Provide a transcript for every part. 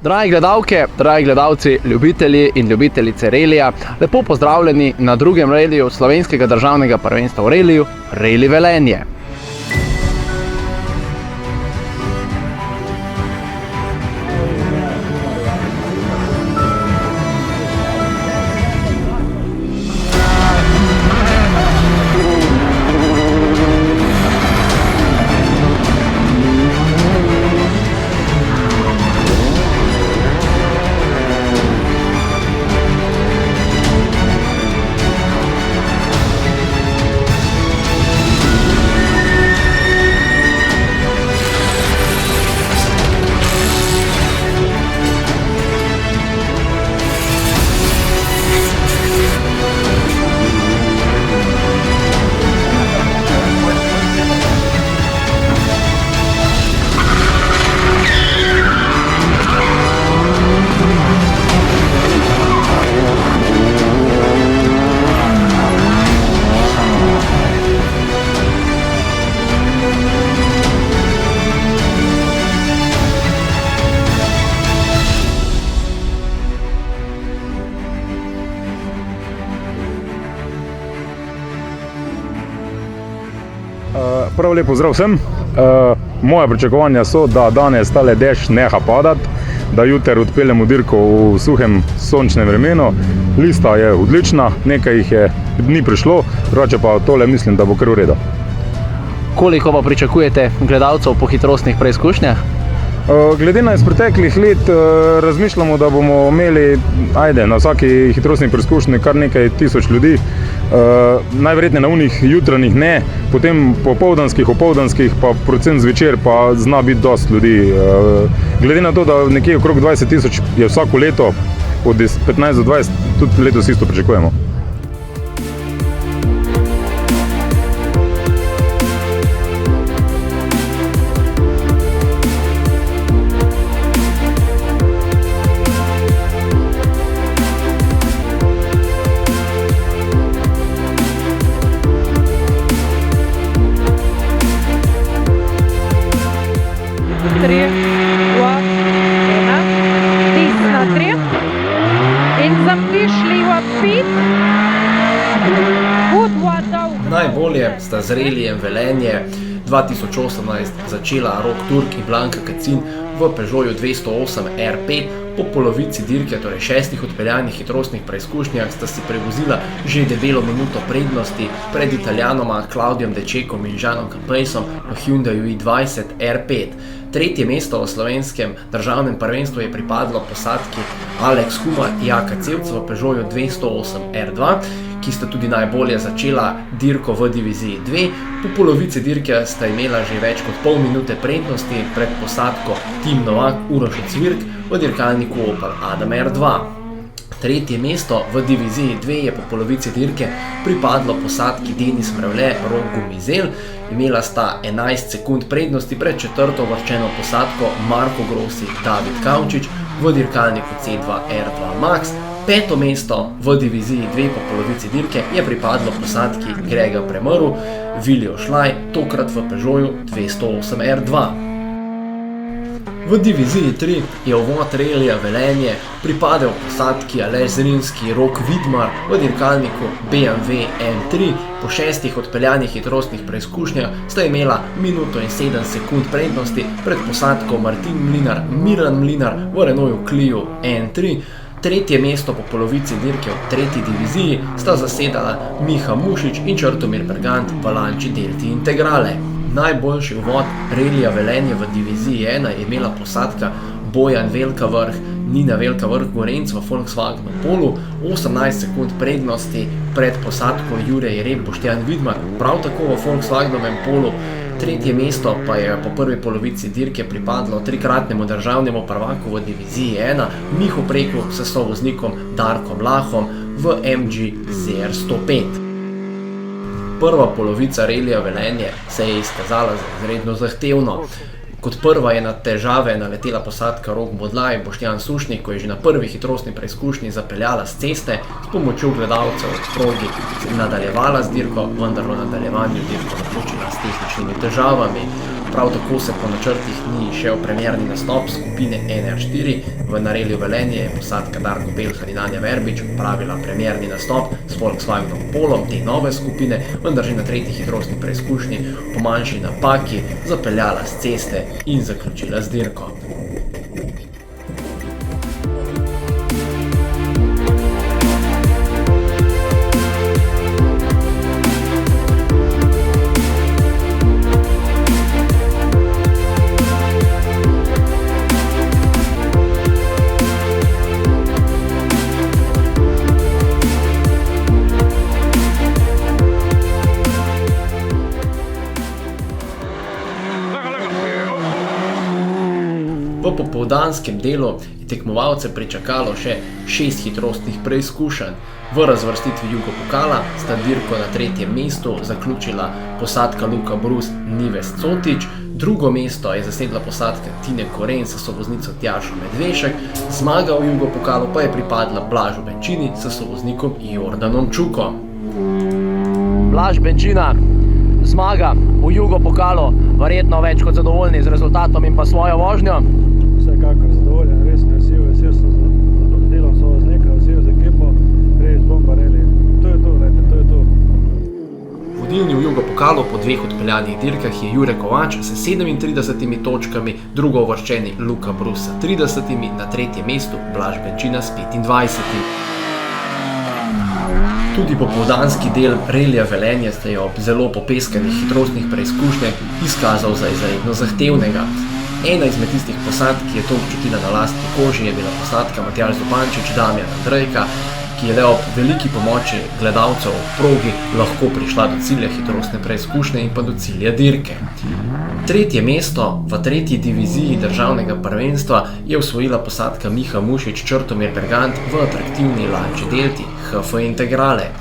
Dragi gledalke, dragi gledalci, ljubitelji in ljubiteljice relija, lepo pozdravljeni na drugem reliju slovenskega državnega prvenstva v reliju, Reli Velenje. Prav lep pozdrav vsem. Moje pričakovanja so, da danes tale dež neha padati, da jutri odpeljemo dirko v suhem sončnem vremenu. Lista je odlična, nekaj jih je dni prišlo, drugače pa tole mislim, da bo kar v redu. Koliko pa pričakujete gledalcev po hitrostnih preizkušnjah? Glede na iz preteklih let razmišljamo, da bomo imeli na vsaki hitrostni preizkušnji kar nekaj tisoč ljudi. Najverjetneje na unih jutranjih ne, potem popoldanskih, pa predvsem zvečer pa zna biti dosti ljudi. Glede na to, da nekje okrog 20 tisoč je vsako leto, od 15 do 20, tudi letos isto pričakujemo. Najbolje sta z Relijem Velenje 2018 začela Rok Turk in Blanka Kacin v Peugeotu 208 R5. Po polovici dirke, torej 6 odpeljanih hitrostnih preizkušnjah, sta si prevozila že debelo minuto prednosti pred Italijanoma Claudijom Dečekom in Žanom Capeisom v Hyundaiu i20 R5. Tretje mesto v slovenskem državnem prvenstvu je pripadlo posadki Alex Humar in Jaka Cevc v Peugeotu 208 R2, ki sta tudi najbolje začela dirko v diviziji 2. Po polovici dirke sta imela že več kot pol minute prednosti pred posadko Tim Novak, Uroš Cvirk v dirkalniku Opel Adam R2. Tretje mesto v diviziji 2 je po polovici dirke pripadlo posadki Denis Mrevle, Rok Gumizel. Imela sta 11 sekund prednosti pred četrto uvrščeno posadko Marko Grossi, David Kavčič v dirkalniku C2 R2 Max. Peto mesto v diviziji 2 po polovici dirke je pripadlo posadki Grega Premrl, Viljo Šlaj, tokrat v Peugeotu 208 R2. V diviziji 3 je uvod Relija Velenje pripadel posadki Aleš Zrinski, Rok Vidmar v dirkalniku BMW M3. Po 6 odpeljanih hitrostnih preizkušnjah sta imela minuto in 7 sekund prednosti pred posadko Martin Mlinar, Miran Mlinar v Renaultu Clio N3. Tretje mesto po polovici dirke v tretji diviziji sta zasedala Miha Mušič in Črtomir Bergant v Lancia Delta Integrale. Najboljši uvod Relija Velenje v diviziji 1 je imela posadka Bojan Velika Vrh, Nina Velika Vrh Gorenc v Volkswagenu Polu, 18 sekund prednosti pred posadko Jure Jereb, Boštjan Vidmar, prav tako v Volkswagenovem Polu. Tretje mesto pa je po prvi polovici dirke pripadlo trikratnemu državnemu prvaku v diviziji 1, Mihu Preku s sovoznikom Darkom Lahom v MG ZR105. Prva polovica Relija Velenje se je izkazala za izredno zahtevno. Kot prva je na težave naletela posadka Rok Bodlaj, Boštjan Sušnik, ko je že na prvi hitrostni preizkušnji zapeljala s ceste, s pomočjo gledalcev v progi nadaljevala z dirko, vendar v nadaljevanju dirko zaključila s tehničnimi težavami. Prav tako se po načrtih ni šel premierni nastop skupine NR4. V Nareliju Velenje je posadka Darko Belhan in Anja Verbič opravila premierni nastop s Volkswagenom Polom te nove skupine, vendar že na tretji hitrostni preizkušnji po manjši napaki zapeljala s ceste in zaključila z dirko. V popoldanskem delu je tekmovalce pričakalo še 6 hitrostnih preizkušenj. V razvrstitvi Jugopokala sta dirko na 3. mestu zaključila posadka Luka Brus Nives Cotič, drugo mesto je zasedla posadka Tine Koren s sovoznico Tjašo Medvešek, zmaga v Jugopokalu pa je pripadla Blažu Benčini s sovoznikom Jordanom Čukom. Blaž Benčina, zmaga v Jugopokalu, verjetno več kot zadovoljni z rezultatom in pa svojo vožnjo. Vsekakor zadovoljen, res me vesel sem z delom sovoznika, vesel z ekipo, res bomba reli. To je to. Vodilni v Jugopokalu po 2 odpeljanih dirkah je Jure Kovač s 37 točkami, drugouvrščeni Luka Brus s 30, na 3. mestu Blaž Benčina s 25. Tudi popoldanski del Relija Velenje se je ob zelo popeskanih hitrostnih preizkušnjah izkazal za izredno zahtevnega. Ena izmed tistih posadk, ki je to občutila na lastni koži, je bila posadka Matjaž Zupančič, Damjan Andrejka, ki je le ob veliki pomoči gledalcev v progi lahko prišla do cilja hitrostne preizkušnje in pa do cilja dirke. 3. mesto v 3. diviziji državnega prvenstva je osvojila posadka Miha Mušič Črtomir Bergant v atraktivni Lancia Delti HF Integrale.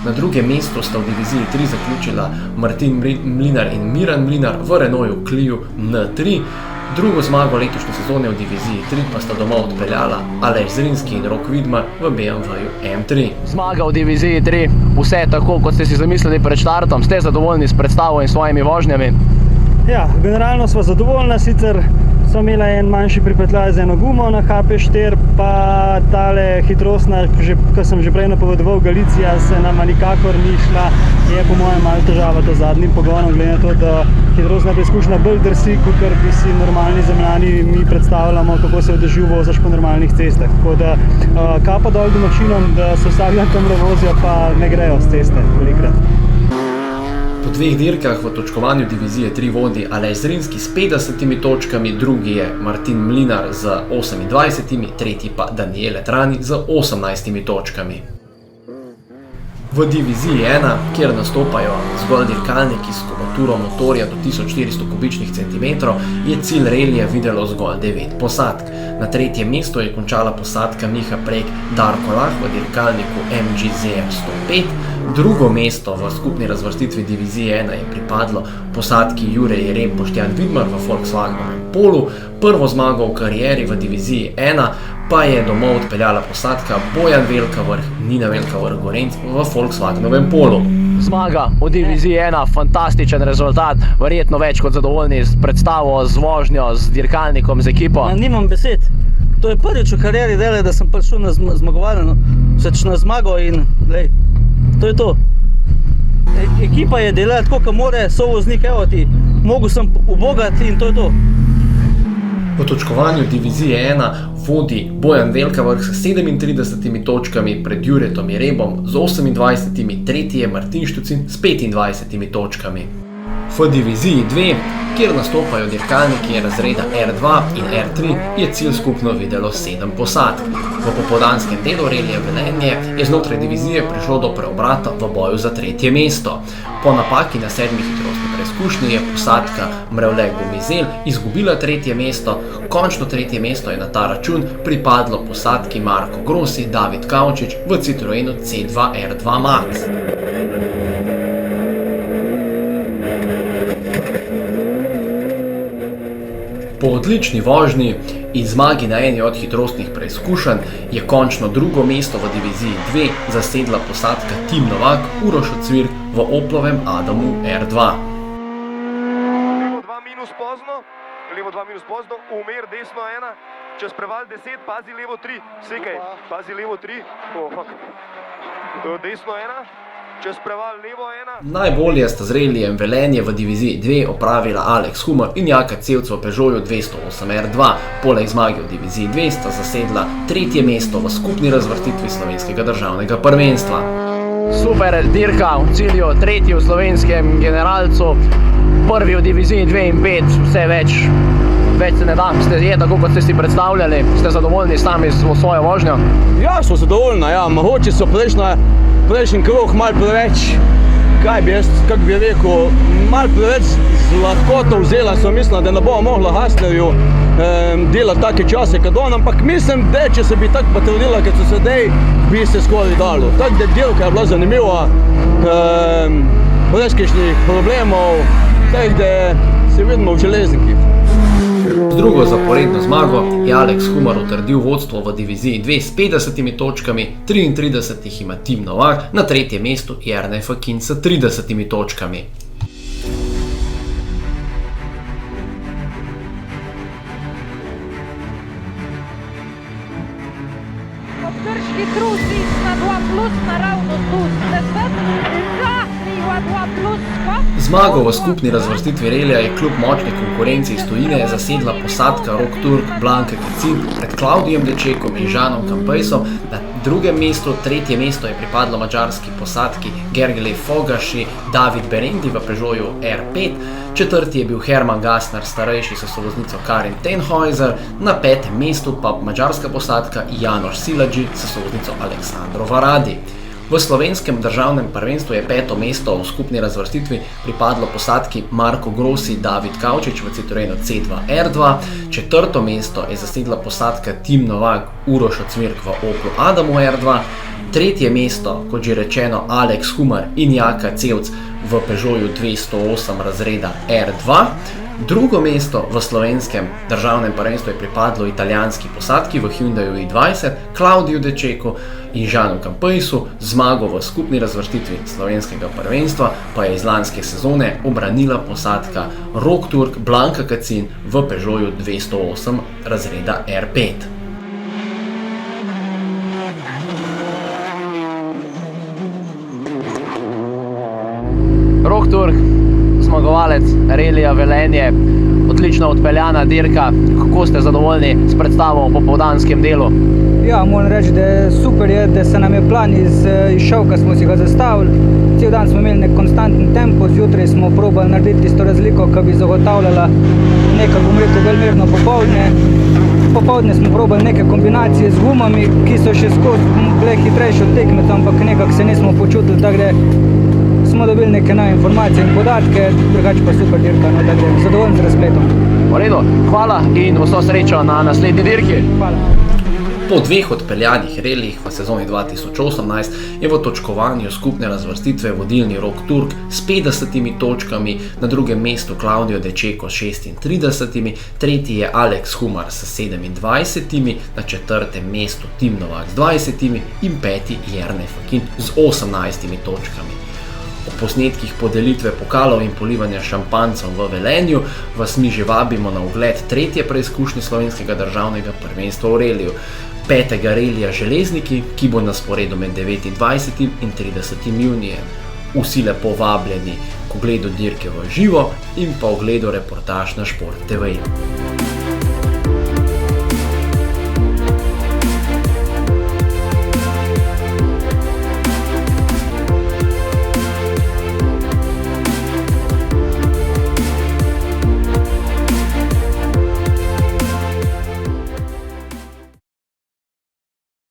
Na 2. mestu sta v diviziji 3 zaključila Martin Mlinar in Miran Mlinar v Renaultu Clio N3. Drugo zmago letošnje sezone v diviziji 3 pa sta doma odpeljala Aleš Zrinski in Rok Vidmar v BMW M3. Zmaga v diviziji 3, vse tako, kot ste si zamislili pred štartom, ste zadovoljni s predstavo in svojimi vožnjami? Ja, generalno sva zadovoljna, sicer sva imela en manjši pripetljaj z eno gumo na HP4, pa tale hitrostna, ko sem že prej napovedoval, Galicija se nama nikakor ni šla, je po mojem malo težava to zadnjim pogonom, glede na to, da hitrostna preizkušnja bolj drsi, kakor bi si normalni zemljani mi predstavljamo, kako se v dežju vozaš po normalnih cestah. Tako da kapa dol domačinom, da se vsak dan tamle vozijo, pa ne grejo z ceste velikrat. Po 2 dirkah v točkovanju divizije 3 vodi Aleš Zrinski s 50 točkami, drugi je Martin Mlinar z 28, tretji pa Daniele Trani z 18 točkami. V diviziji 1, kjer nastopajo zgolj dirkalniki s kubaturo motorja do 1400 kubičnih centimetrov, je cilj relija videlo zgolj 9 posadk. Na 3. mestu je končala posadka Miha Prek Darko Lah v dirkalniku MG ZR 105, drugo mesto v skupni razvrstitvi divizije 1 je pripadlo posadki Jure Jerem Boštjan Vidmar v Volkswagenovem Polu, prvo zmago v karieri v diviziji 1 pa je domov odpeljala posadka Bojan Velka Vrh, Nina Velka Vrh Gorenc v Volkswagenovem Polu. Zmaga v diviziji 1, fantastičen rezultat, verjetno več kot zadovoljni s predstavo, z vožnjo, z dirkalnikom, z ekipo. Nimam besed. To je prvič v karieri dele, da sem prišel na zmagovalno sečno zmago in glej, to je to. Ekipa je delala tako, kot more, sovoznik, evo ti, mogel sem ubogati in to je to. V točkovanju divizije 1 vodi Bojan Velka Vrh s 37 točkami pred Juretom Jerebom z 28, tretji je Martin Štucin s 25 točkami. V diviziji 2, kjer nastopajo dirkalniki razreda R2 in R3, je cilj skupno videlo 7 posadk. V popoldanskem delu Relija Velenje je znotraj divizije prišlo do preobrata v boju za 3. mesto. Po napaki na 7. hitrostni preizkušnji je posadka Mrevle Gomizel izgubila 3. mesto, končno 3. mesto je na ta račun pripadlo posadki Marko Grossi, David Kavčič v Citroenu C2 R2 Max. Po odlični vožnji in zmagi na eni od hitrostnih preizkušenj je končno drugo mesto v diviziji 2 zasedla posadka Tim Novak Uroš Ocvirk v Oplovem Adamu R2. minus pozno, levo 2 minus pozno, umer desno 1, čez preval 10, pazi levo 3, sekaj, pazi levo 3, desno 1, čez preval levo 1. Najbolje sta z Relijem Velenje v diviziji 2 opravila Alex Humar in Jaka Cevc v Peugeotu 208 R2. Poleg zmage v diviziji 2 sta zasedla 3. mesto v skupni razvrstitvi slovenskega državnega prvenstva. Super dirka, v cilju 3. v slovenskem generalcu, 1. v diviziji 2 in 5, vse več se ne da. Je tako, kot ste si predstavljali, ste zadovoljni sami s svojo vožnjo? Ja, smo zadovoljni, ja, mogoče so prejšnji krog malo preveč, kako bi rekel, malo preveč z lahkoto vzela, sem mislila, da ne bo mogla Haslerju delati take čase kot on, ampak mislim, da če se bi tako potrudila, kot so sedaj, bi se skoraj dalo. Tako da dirka je bila zanimiva, brez kakšnih problemov, tako da se vidimo v železniki. Z drugo zaporedno zmago je Alex Humar utrdil vodstvo v diviziji 2 s 50 točkami, 33 ima Tim Novak, na 3. mestu Jernej Fakin s 30 točkami. Krški trusi na 2+, naravno tu Zmago v skupni razvrstitvi relija je kljub močni konkurenci iz tujine zasedla posadka Rok Turk Blanka Kacin pred Klaudijem Dečekom in Žanom Kampejsom. Na 2. mestu, 3. mesto je pripadlo mađarski posadki Gergely Fogaši, David Berendi v Peugeotu R5, 4. je bil Herman Gassner starejši s sovoznico Karin Tenheuser, na 5. mestu pa mađarska posadka Janoš Siladži s sovoznico Aleksandro Varadi. V slovenskem državnem prvenstvu je 5. mesto v skupni razvrstitvi pripadlo posadki Marko Grossi, David Kavčič v Citroenu C2 R2, 4. mesto je zasedla posadka Tim Novak, Uroš Cvirk v Oplu Adamu R2, 3. mesto, kot že rečeno, Alex Humar in Jaka Cevc v Peugeotu 208 razreda R2. 2. mesto v slovenskem državnem prvenstvu je pripadlo italijanski posadki v Hyundaiu i20, Klaudiju Dečeku in Žanu Kampejsu. Zmago v skupni razvrstitvi slovenskega prvenstva pa je iz lanske sezone obranila posadka Rok Turk Blanka Kacin v Peugeotu 208 razreda R5. Rok Turk, zmagovalec relija Velenje, odlično odpeljana dirka. Kako ste zadovoljni s predstavo v popoldanskem delu? Ja, moram reči, da super je, da se nam je plan izšel, ko smo si ga zastavili. Cel dan smo imeli nek konstanten tempo, zjutraj smo probali narediti tisto razliko, ki bi zagotavljala nekaj, bom rekel, velmerno popoldne. Popoldne smo probali neke kombinacije z gumami, ki so še skozi bile hitrejše od tekmecev, ampak nekako se nismo počutili, tako da smo dobili neke nove informacije in podatke, drugače pa super dirka, no, tako da zadovoljni z razpletom. V redu, hvala in vso srečo na naslednji dirki. Hvala. Po 2 odpeljanih relijih v sezoni 2018 je v točkovanju skupne razvrstitve vodilni Rok Turk s 50 točkami, na 2. mestu Klaudijo Dečeko s 36, 3. je Alex Humar s 27, na 4. mestu Tim Novak s 20 in 5. Jernej Fakin z 18 točkami. O posnetkih podelitve pokalov in polivanja šampanjcev v Velenju vas mi že vabimo na ogled 3. preizkušnje slovenskega državnega prvenstva v reliju, 5. relija Železniki, ki bo na sporedu med 29. in 30. junijem. Vsi lepo vabljeni k ogledu dirke v živo in pa ogledu reportaž na Šport TV.